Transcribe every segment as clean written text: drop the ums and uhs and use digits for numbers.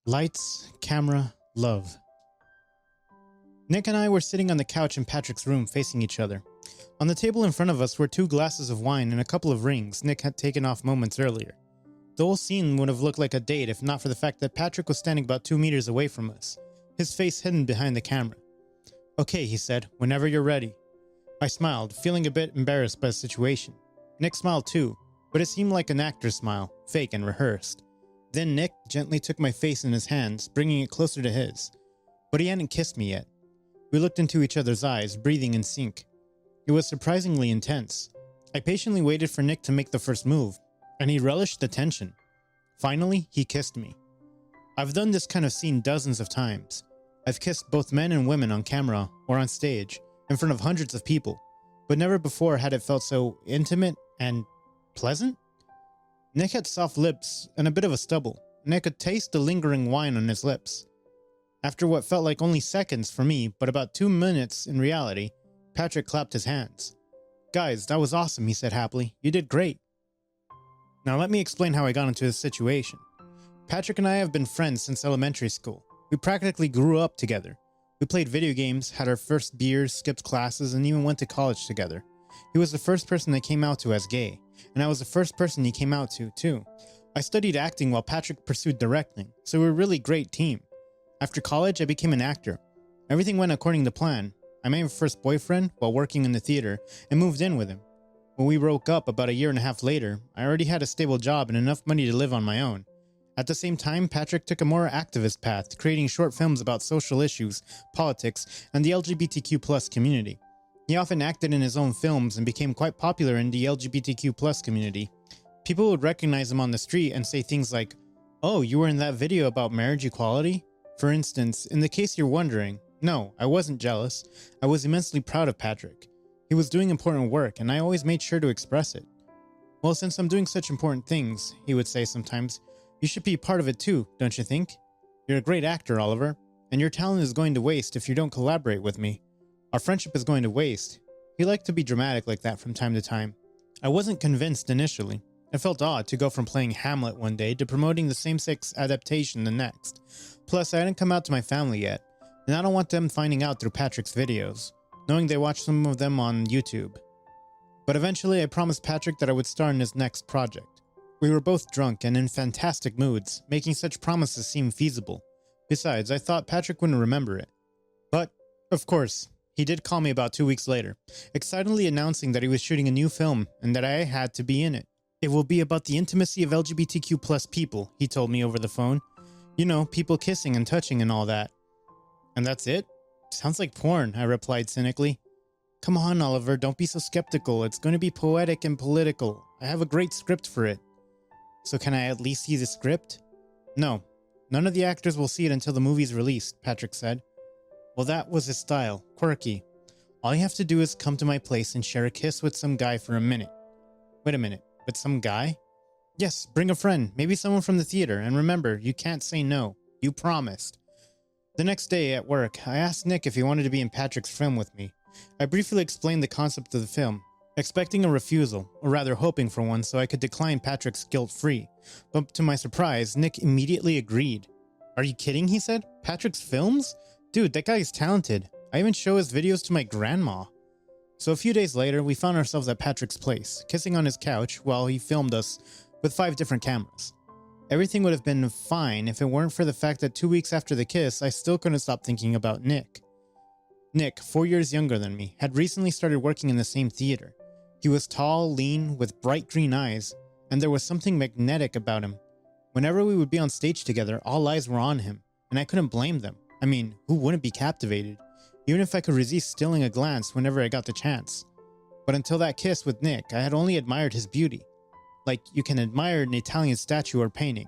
Lights, camera, love. Nick and I were sitting on the couch in Patrick's room facing each other. On the table in front of us were 2 glasses of wine and a couple of rings Nick had taken off moments earlier. The whole scene would have looked like a date if not for the fact that Patrick was standing about 2 meters away from us, his face hidden behind the camera. "Okay," he said, "whenever you're ready." I smiled, feeling a bit embarrassed by the situation. Nick smiled too, but it seemed like an actor's smile, fake and rehearsed. Then Nick gently took my face in his hands, bringing it closer to his. But he hadn't kissed me yet. We looked into each other's eyes, breathing in sync. It was surprisingly intense. I patiently waited for Nick to make the first move, and he relished the tension. Finally, he kissed me. I've done this kind of scene dozens of times. I've kissed both men and women on camera or on stage, in front of hundreds of people, but never before had it felt so intimate and pleasant. Nick had soft lips and a bit of a stubble, and I could taste the lingering wine on his lips. After what felt like only seconds for me, but about 2 minutes in reality, Patrick clapped his hands. "Guys, that was awesome," he said happily. "You did great." Now let me explain how I got into this situation. Patrick and I have been friends since elementary school. We practically grew up together. We played video games, had our first beers, skipped classes, and even went to college together. He was the first person I came out to as gay, and I was the first person he came out to, too. I studied acting while Patrick pursued directing, so we were a really great team. After college, I became an actor. Everything went according to plan. I met my first boyfriend while working in the theater and moved in with him. When we broke up about a 1.5 years later, I already had a stable job and enough money to live on my own. At the same time, Patrick took a more activist path, creating short films about social issues, politics, and the LGBTQ+ community. He often acted in his own films and became quite popular in the LGBTQ+ community. People would recognize him on the street and say things like, "Oh, you were in that video about marriage equality?" For instance, in the case you're wondering, no, I wasn't jealous. I was immensely proud of Patrick. He was doing important work, and I always made sure to express it. "Well, since I'm doing such important things," he would say sometimes, "you should be part of it too, don't you think? You're a great actor, Oliver, and your talent is going to waste if you don't collaborate with me. Our friendship is going to waste." He liked to be dramatic like that from time to time. I wasn't convinced initially. It felt odd to go from playing Hamlet one day to promoting the same-sex adaptation the next. Plus, I hadn't come out to my family yet, and I don't want them finding out through Patrick's videos, knowing they watch some of them on YouTube. But eventually, I promised Patrick that I would star in his next project. We were both drunk and in fantastic moods, making such promises seem feasible. Besides, I thought Patrick wouldn't remember it. But, of course, he did call me about 2 weeks later, excitedly announcing that he was shooting a new film and that I had to be in it. "It will be about the intimacy of LGBTQ+ people," he told me over the phone. "You know, people kissing and touching and all that." "And that's it? Sounds like porn," I replied cynically. "Come on, Oliver, don't be so skeptical. It's going to be poetic and political. I have a great script for it." "So can I at least see the script?" "No, none of the actors will see it until the movie's released," Patrick said. Well, that was his style, quirky. "All you have to do is come to my place and share a kiss with some guy for a minute." "Wait a minute, with some guy?" "Yes, bring a friend, maybe someone from the theater, and remember, you can't say no. You promised." The next day at work, I asked Nick if he wanted to be in Patrick's film with me. I briefly explained the concept of the film, expecting a refusal, or rather hoping for one so I could decline Patrick's guilt-free. But to my surprise, Nick immediately agreed. "Are you kidding?" he said. "Patrick's films? Dude, that guy is talented. I even show his videos to my grandma." So a few days later, we found ourselves at Patrick's place, kissing on his couch while he filmed us with 5 different cameras. Everything would have been fine if it weren't for the fact that 2 weeks after the kiss, I still couldn't stop thinking about Nick. Nick, 4 years younger than me, had recently started working in the same theater. He was tall, lean, with bright green eyes, and there was something magnetic about him. Whenever we would be on stage together, all eyes were on him, and I couldn't blame them. I mean, who wouldn't be captivated? Even if I could resist stealing a glance whenever I got the chance. But until that kiss with Nick, I had only admired his beauty. Like you can admire an Italian statue or painting.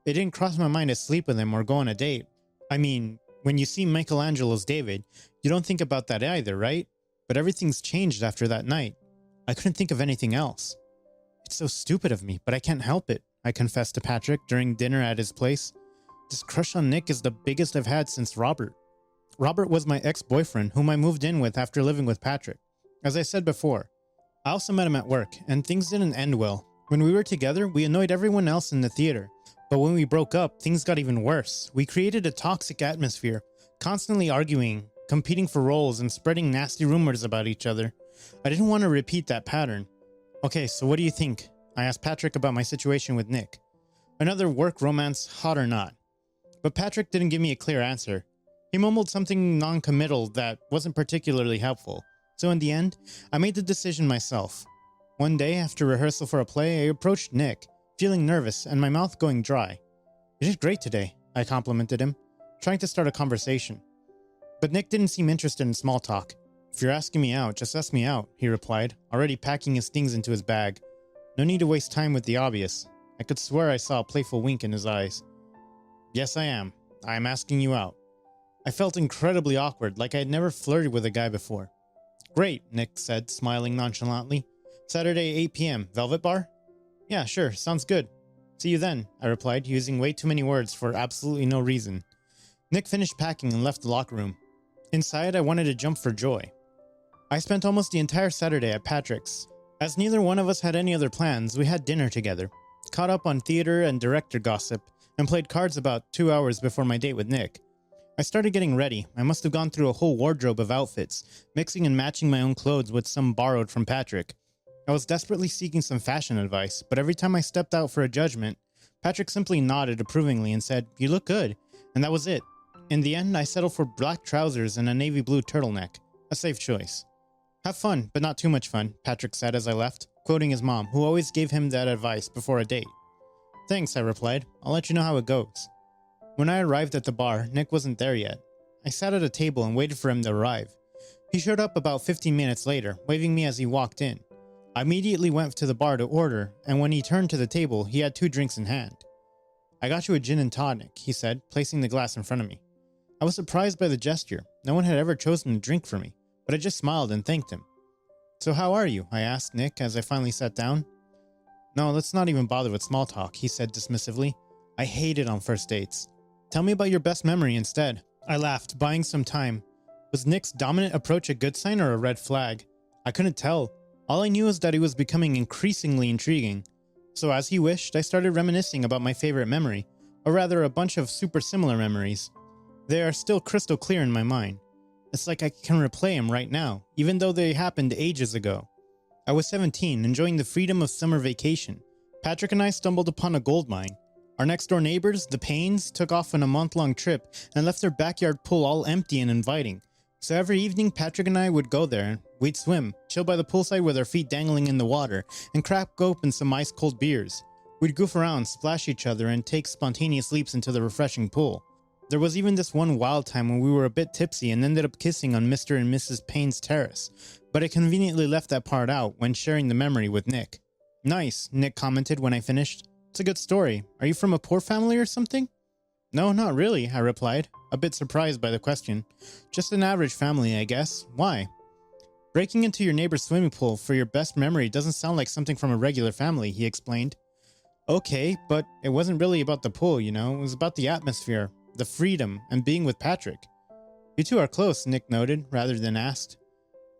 It didn't cross my mind to sleep with him or go on a date. I mean, when you see Michelangelo's David, you don't think about that either, right? But everything's changed after that night. I couldn't think of anything else. "It's so stupid of me, but I can't help it," I confessed to Patrick during dinner at his place. "This crush on Nick is the biggest I've had since Robert." Robert was my ex-boyfriend whom I moved in with after living with Patrick. As I said before, I also met him at work, and things didn't end well. When we were together, we annoyed everyone else in the theater, But when we broke up, things got even worse. We created a toxic atmosphere, constantly arguing, competing for roles, and spreading nasty rumors about each other. I didn't want to repeat that pattern. Okay, so what do you think? I asked Patrick about my situation with Nick. Another work romance, hot or not? But Patrick didn't give me a clear answer. He mumbled something non-committal that wasn't particularly helpful. So in the end, I made the decision myself. One day, after rehearsal for a play, I approached Nick, feeling nervous and my mouth going dry. "You did great today," I complimented him, trying to start a conversation. But Nick didn't seem interested in small talk. "If you're asking me out, just ask me out," he replied, already packing his things into his bag. No need to waste time with the obvious. I could swear I saw a playful wink in his eyes. "Yes, I am. I am asking you out." I felt incredibly awkward, like I had never flirted with a guy before. "Great," Nick said, smiling nonchalantly. "Saturday, 8 p.m., Velvet Bar?" "Yeah, sure, sounds good. See you then," I replied, using way too many words for absolutely no reason. Nick finished packing and left the locker room. Inside, I wanted to jump for joy. I spent almost the entire Saturday at Patrick's. As neither one of us had any other plans, we had dinner together, caught up on theater and director gossip, and played cards about 2 hours before my date with Nick. I started getting ready. I must have gone through a whole wardrobe of outfits, mixing and matching my own clothes with some borrowed from Patrick. I was desperately seeking some fashion advice, but every time I stepped out for a judgment, Patrick simply nodded approvingly and said, "You look good," and that was it. In the end, I settled for black trousers and a navy blue turtleneck, a safe choice. "Have fun, but not too much fun," Patrick said as I left, quoting his mom, who always gave him that advice before a date. "Thanks," I replied. "I'll let you know how it goes." When I arrived at the bar, Nick wasn't there yet. I sat at a table and waited for him to arrive. He showed up about 15 minutes later, waving me as he walked in. I immediately went to the bar to order, and when he turned to the table, he had 2 drinks in hand. "I got you a gin and tonic," he said, placing the glass in front of me. I was surprised by the gesture. No one had ever chosen a drink for me, but I just smiled and thanked him. "So how are you?" I asked Nick as I finally sat down. "No, let's not even bother with small talk," he said dismissively. "I hate it on first dates. Tell me about your best memory instead." I laughed, buying some time. Was Nick's dominant approach a good sign or a red flag? I couldn't tell. All I knew was that he was becoming increasingly intriguing. So as he wished, I started reminiscing about my favorite memory, or rather a bunch of super similar memories. They are still crystal clear in my mind. It's like I can replay them right now, even though they happened ages ago. I was 17, enjoying the freedom of summer vacation. Patrick and I stumbled upon a gold mine. Our next-door neighbors, the Paynes, took off on a month-long trip and left their backyard pool all empty and inviting. So every evening, Patrick and I would go there. We'd swim, chill by the poolside with our feet dangling in the water, and crack open some ice-cold beers. We'd goof around, splash each other, and take spontaneous leaps into the refreshing pool. There was even this one wild time when we were a bit tipsy and ended up kissing on Mr. and Mrs. Payne's terrace, but I conveniently left that part out when sharing the memory with Nick. "Nice," Nick commented when I finished. "It's a good story. Are you from a poor family or something?" "No, not really," I replied, a bit surprised by the question. "Just an average family, I guess. Why?" "Breaking into your neighbor's swimming pool for your best memory doesn't sound like something from a regular family," he explained. "Okay, but it wasn't really about the pool, you know. It was about the atmosphere, the freedom, and being with Patrick." "You two are close," Nick noted, rather than asked.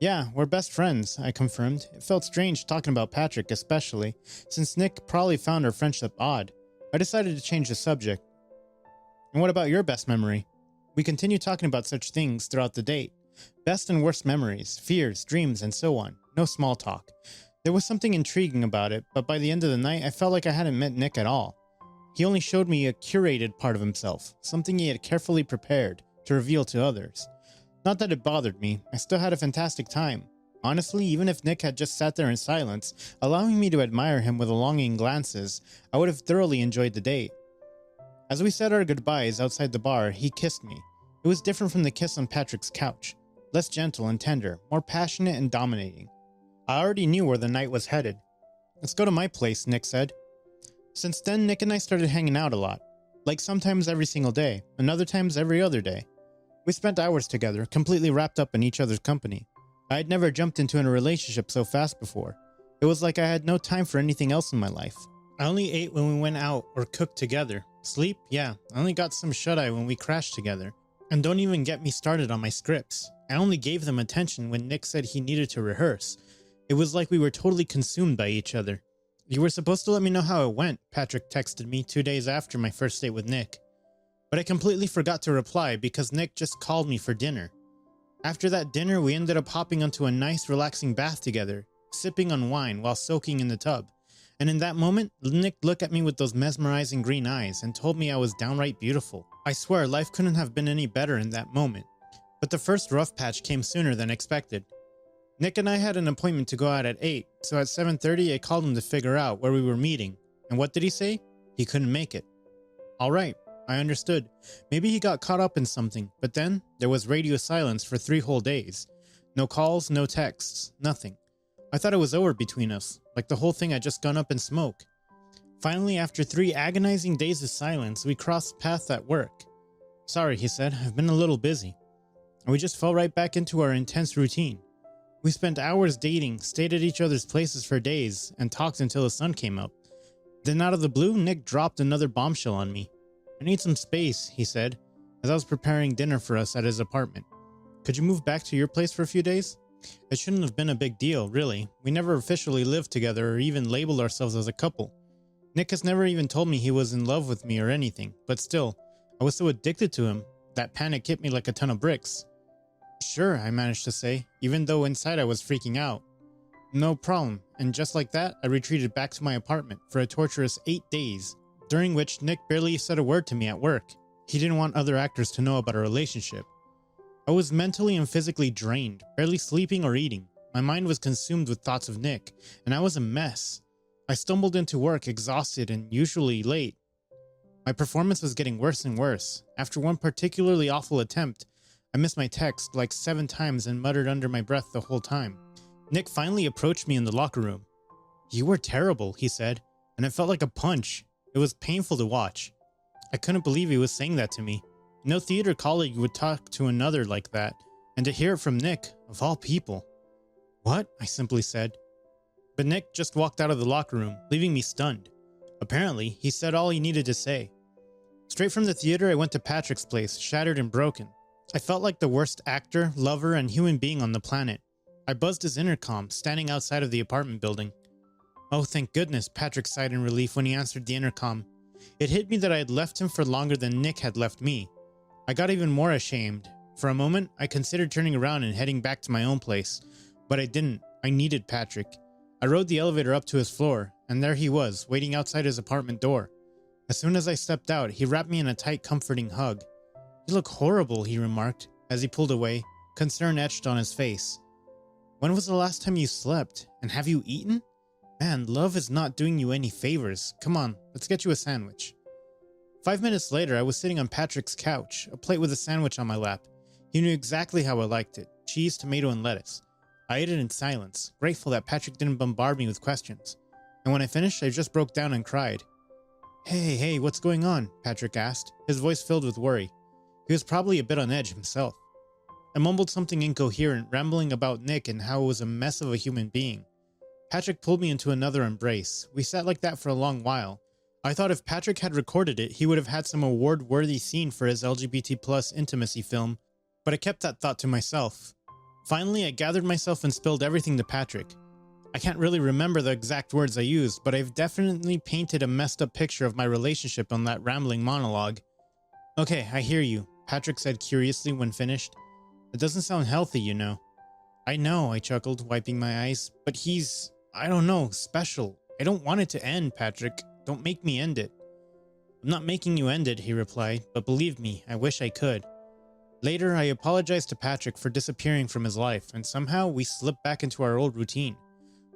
"Yeah, we're best friends," I confirmed. It felt strange talking about Patrick especially, since Nick probably found our friendship odd. I decided to change the subject. "And what about your best memory?" We continued talking about such things throughout the date. Best and worst memories, fears, dreams, and so on. No small talk. There was something intriguing about it, but by the end of the night, I felt like I hadn't met Nick at all. He only showed me a curated part of himself, something he had carefully prepared to reveal to others. Not that it bothered me, I still had a fantastic time. Honestly, even if Nick had just sat there in silence, allowing me to admire him with longing glances, I would have thoroughly enjoyed the date. As we said our goodbyes outside the bar, he kissed me. It was different from the kiss on Patrick's couch. Less gentle and tender, more passionate and dominating. I already knew where the night was headed. "Let's go to my place," Nick said. Since then, Nick and I started hanging out a lot. Like sometimes every single day, and other times every other day. We spent hours together, completely wrapped up in each other's company. I had never jumped into a relationship so fast before. It was like I had no time for anything else in my life. I only ate when we went out or cooked together. Sleep? Yeah, I only got some shut-eye when we crashed together. And don't even get me started on my scripts. I only gave them attention when Nick said he needed to rehearse. It was like we were totally consumed by each other. You were supposed to let me know how it went, Patrick texted me 2 days after my first date with Nick. But I completely forgot to reply because Nick just called me for dinner. After that dinner, we ended up hopping onto a nice, relaxing bath together, sipping on wine while soaking in the tub. And in that moment, Nick looked at me with those mesmerizing green eyes and told me I was downright beautiful. I swear, life couldn't have been any better in that moment. But the first rough patch came sooner than expected. Nick and I had an appointment to go out at 8, so at 7:30 I called him to figure out where we were meeting. And what did he say? He couldn't make it. Alright, I understood. Maybe he got caught up in something, but then there was radio silence for 3 whole days. No calls, no texts, nothing. I thought it was over between us, like the whole thing had just gone up in smoke. Finally, after 3 agonizing days of silence, we crossed paths at work. Sorry, he said, I've been a little busy. And we just fell right back into our intense routine. We spent hours dating, stayed at each other's places for days, and talked until the sun came up. Then out of the blue, Nick dropped another bombshell on me. I need some space, he said, as I was preparing dinner for us at his apartment. Could you move back to your place for a few days? It shouldn't have been a big deal, really. We never officially lived together or even labeled ourselves as a couple. Nick has never even told me he was in love with me or anything, but still, I was so addicted to him that panic hit me like a ton of bricks. Sure, I managed to say, even though inside I was freaking out. No problem, and just like that, I retreated back to my apartment for a torturous 8 days, during which Nick barely said a word to me at work. He didn't want other actors to know about our relationship. I was mentally and physically drained, barely sleeping or eating. My mind was consumed with thoughts of Nick, and I was a mess. I stumbled into work exhausted and usually late. My performance was getting worse and worse. After one particularly awful attempt, I missed my text like 7 times and muttered under my breath the whole time. Nick finally approached me in the locker room. You were terrible, he said, and it felt like a punch. It was painful to watch. I couldn't believe he was saying that to me. No theater colleague would talk to another like that, and to hear it from Nick, of all people. What? I simply said. But Nick just walked out of the locker room, leaving me stunned. Apparently, he said all he needed to say. Straight from the theater, I went to Patrick's place, shattered and broken. I felt like the worst actor, lover, and human being on the planet. I buzzed his intercom, standing outside of the apartment building. Oh, thank goodness, Patrick sighed in relief when he answered the intercom. It hit me that I had left him for longer than Nick had left me. I got even more ashamed. For a moment, I considered turning around and heading back to my own place, but I didn't. I needed Patrick. I rode the elevator up to his floor, and there he was, waiting outside his apartment door. As soon as I stepped out, he wrapped me in a tight, comforting hug. You look horrible, he remarked, as he pulled away, concern etched on his face. When was the last time you slept? And have you eaten? Man, love is not doing you any favors. Come on, let's get you a sandwich. 5 minutes later, I was sitting on Patrick's couch, a plate with a sandwich on my lap. He knew exactly how I liked it, cheese, tomato, and lettuce. I ate it in silence, grateful that Patrick didn't bombard me with questions. And when I finished, I just broke down and cried. Hey, what's going on? Patrick asked, his voice filled with worry. He was probably a bit on edge himself. I mumbled something incoherent, rambling about Nick and how it was a mess of a human being. Patrick pulled me into another embrace. We sat like that for a long while. I thought if Patrick had recorded it, he would have had some award-worthy scene for his LGBT+ intimacy film, but I kept that thought to myself. Finally, I gathered myself and spilled everything to Patrick. I can't really remember the exact words I used, but I've definitely painted a messed up picture of my relationship on that rambling monologue. Okay, I hear you, Patrick said curiously when finished. It doesn't sound healthy, you know. I know, I chuckled, wiping my eyes, but he's, I don't know, special. I don't want it to end, Patrick. Don't make me end it. I'm not making you end it, he replied, but believe me, I wish I could. Later, I apologized to Patrick for disappearing from his life, and somehow we slipped back into our old routine.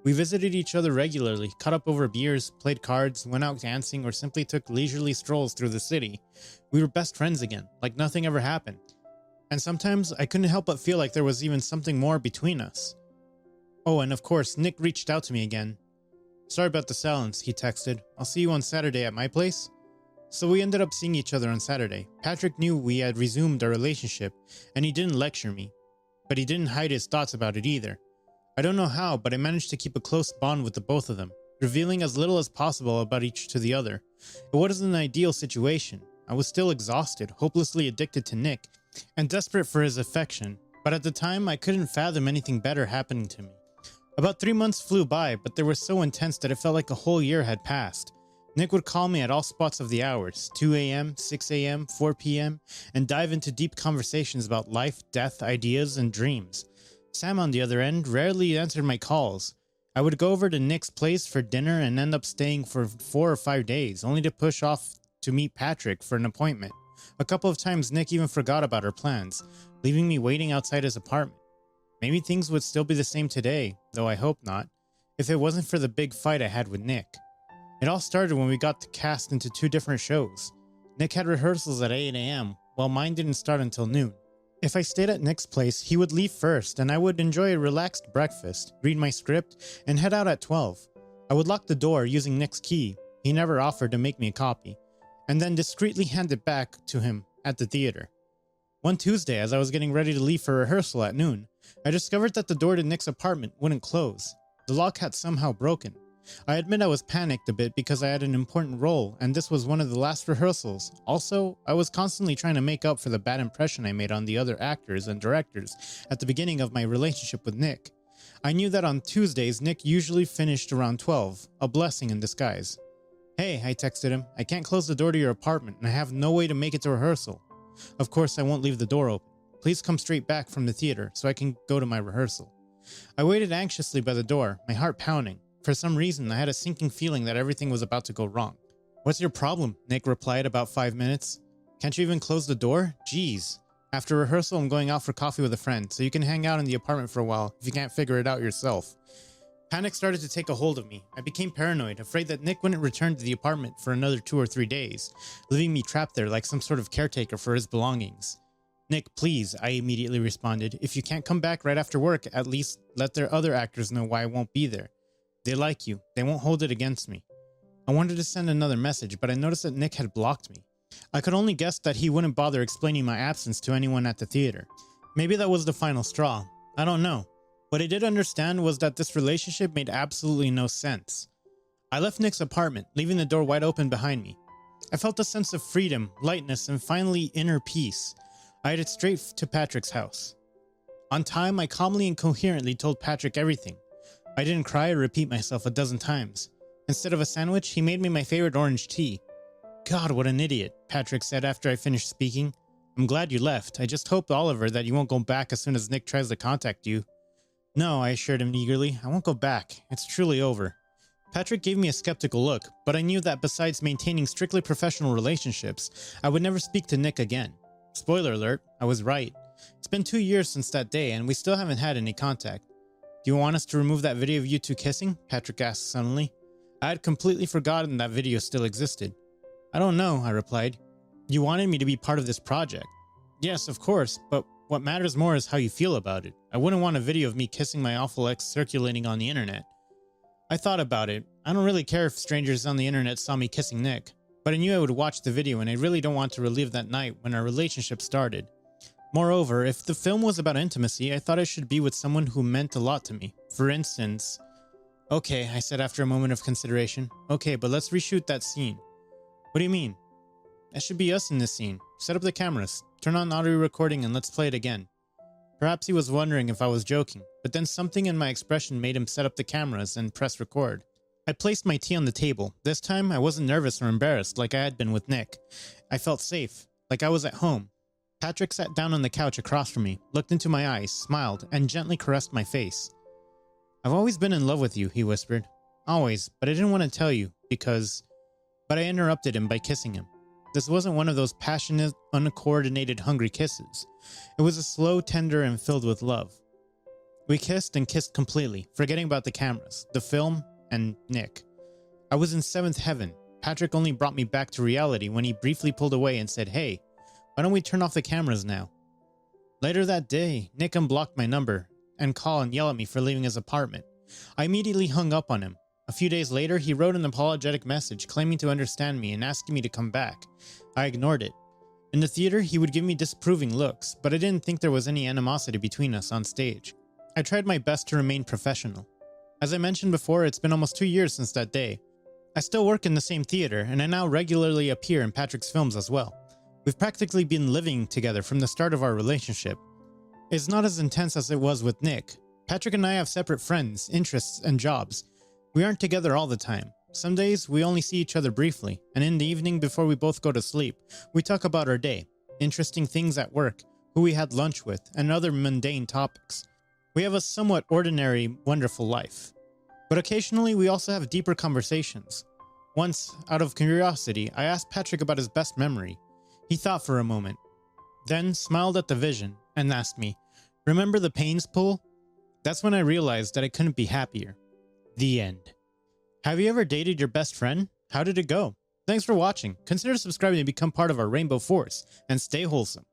We visited each other regularly, caught up over beers, played cards, went out dancing, or simply took leisurely strolls through the city. We were best friends again, like nothing ever happened. And sometimes I couldn't help but feel like there was even something more between us. Oh, and of course, Nick reached out to me again. Sorry about the silence, he texted. I'll see you on Saturday at my place. So we ended up seeing each other on Saturday. Patrick knew we had resumed our relationship, and he didn't lecture me. But he didn't hide his thoughts about it either. I don't know how, but I managed to keep a close bond with the both of them, revealing as little as possible about each to the other. It wasn't an ideal situation. I was still exhausted, hopelessly addicted to Nick, and desperate for his affection, but at the time I couldn't fathom anything better happening to me. About 3 months flew by, but they were so intense that it felt like a whole year had passed. Nick would call me at all spots of the hours, 2 a.m., 6 a.m., 4 p.m., and dive into deep conversations about life, death, ideas, and dreams. Sam, on the other end, rarely answered my calls. I would go over to Nick's place for dinner and end up staying for 4 or 5 days, only to push off to meet Patrick for an appointment. A couple of times Nick even forgot about our plans, leaving me waiting outside his apartment. Maybe things would still be the same today, though I hope not, if it wasn't for the big fight I had with Nick. It all started when we got cast into 2 different shows. Nick had rehearsals at 8 a.m., while mine didn't start until noon. If I stayed at Nick's place, he would leave first, and I would enjoy a relaxed breakfast, read my script, and head out at 12. I would lock the door using Nick's key — he never offered to make me a copy — and then discreetly hand it back to him at the theater. One Tuesday, as I was getting ready to leave for rehearsal at noon, I discovered that the door to Nick's apartment wouldn't close. The lock had somehow broken. I admit I was panicked a bit because I had an important role, and this was one of the last rehearsals. Also, I was constantly trying to make up for the bad impression I made on the other actors and directors at the beginning of my relationship with Nick. I knew that on Tuesdays, Nick usually finished around 12, a blessing in disguise. "Hey," I texted him, "I can't close the door to your apartment, and I have no way to make it to rehearsal. Of course, I won't leave the door open. Please come straight back from the theater so I can go to my rehearsal." I waited anxiously by the door, my heart pounding. For some reason, I had a sinking feeling that everything was about to go wrong. "What's your problem?" Nick replied about 5 minutes. "Can't you even close the door? Jeez. After rehearsal, I'm going out for coffee with a friend, so you can hang out in the apartment for a while if you can't figure it out yourself." Panic started to take a hold of me. I became paranoid, afraid that Nick wouldn't return to the apartment for another 2 or 3 days, leaving me trapped there like some sort of caretaker for his belongings. "Nick, please," I immediately responded. "If you can't come back right after work, at least let their other actors know why I won't be there. They like you. They won't hold it against me." I wanted to send another message, but I noticed that Nick had blocked me. I could only guess that he wouldn't bother explaining my absence to anyone at the theater. Maybe that was the final straw. I don't know. What I did understand was that this relationship made absolutely no sense. I left Nick's apartment, leaving the door wide open behind me. I felt a sense of freedom, lightness, and finally inner peace. I headed straight to Patrick's house. On time, I calmly and coherently told Patrick everything. I didn't cry or repeat myself a dozen times. Instead of a sandwich, he made me my favorite orange tea. "God, what an idiot," Patrick said after I finished speaking. "I'm glad you left. I just hope, Oliver, that you won't go back as soon as Nick tries to contact you." "No," I assured him eagerly. "I won't go back. It's truly over." Patrick gave me a skeptical look, but I knew that besides maintaining strictly professional relationships, I would never speak to Nick again. Spoiler alert, I was right. It's been 2 years since that day, and we still haven't had any contact. "Do you want us to remove that video of you 2 kissing?" Patrick asked suddenly. I had completely forgotten that video still existed. "I don't know," I replied. "You wanted me to be part of this project." "Yes, of course, but what matters more is how you feel about it. I wouldn't want a video of me kissing my awful ex circulating on the internet." I thought about it. I don't really care if strangers on the internet saw me kissing Nick, but I knew I would watch the video, and I really don't want to relive that night when our relationship started. Moreover, if the film was about intimacy, I thought I should be with someone who meant a lot to me. For instance... "Okay," I said after a moment of consideration. "Okay, but let's reshoot that scene." "What do you mean?" "That should be us in this scene. Set up the cameras, turn on audio recording, and let's play it again." Perhaps he was wondering if I was joking, but then something in my expression made him set up the cameras and press record. I placed my tea on the table. This time, I wasn't nervous or embarrassed like I had been with Nick. I felt safe, like I was at home. Patrick sat down on the couch across from me, looked into my eyes, smiled, and gently caressed my face. "I've always been in love with you," he whispered. "Always, but I didn't want to tell you, because..." But I interrupted him by kissing him. This wasn't one of those passionate, uncoordinated, hungry kisses. It was a slow, tender, and filled with love. We kissed and kissed completely, forgetting about the cameras, the film, and Nick. I was in 7th heaven. Patrick only brought me back to reality when he briefly pulled away and said, "Hey, why don't we turn off the cameras now?" Later that day, Nick unblocked my number and call and yell at me for leaving his apartment. I immediately hung up on him. A few days later, he wrote an apologetic message claiming to understand me and asking me to come back. I ignored it. In the theater, he would give me disapproving looks, but I didn't think there was any animosity between us on stage. I tried my best to remain professional. As I mentioned before, it's been almost 2 years since that day. I still work in the same theater, and I now regularly appear in Patrick's films as well. We've practically been living together from the start of our relationship. It's not as intense as it was with Nick, Patrick and I have separate friends, interests, and jobs. We aren't together all the time. Some days we only see each other briefly, and in the evening before we both go to sleep, we talk about our day, interesting things at work, who we had lunch with, and other mundane topics. We have a somewhat ordinary, wonderful life. But occasionally we also have deeper conversations. Once, out of curiosity, I asked Patrick about his best memory. He thought for a moment, then smiled at the vision and asked me, "Remember the Paynes pool?" That's when I realized that I couldn't be happier. The end. Have you ever dated your best friend? How did it go? Thanks for watching. Consider subscribing to become part of our Rainbow Force, and stay wholesome.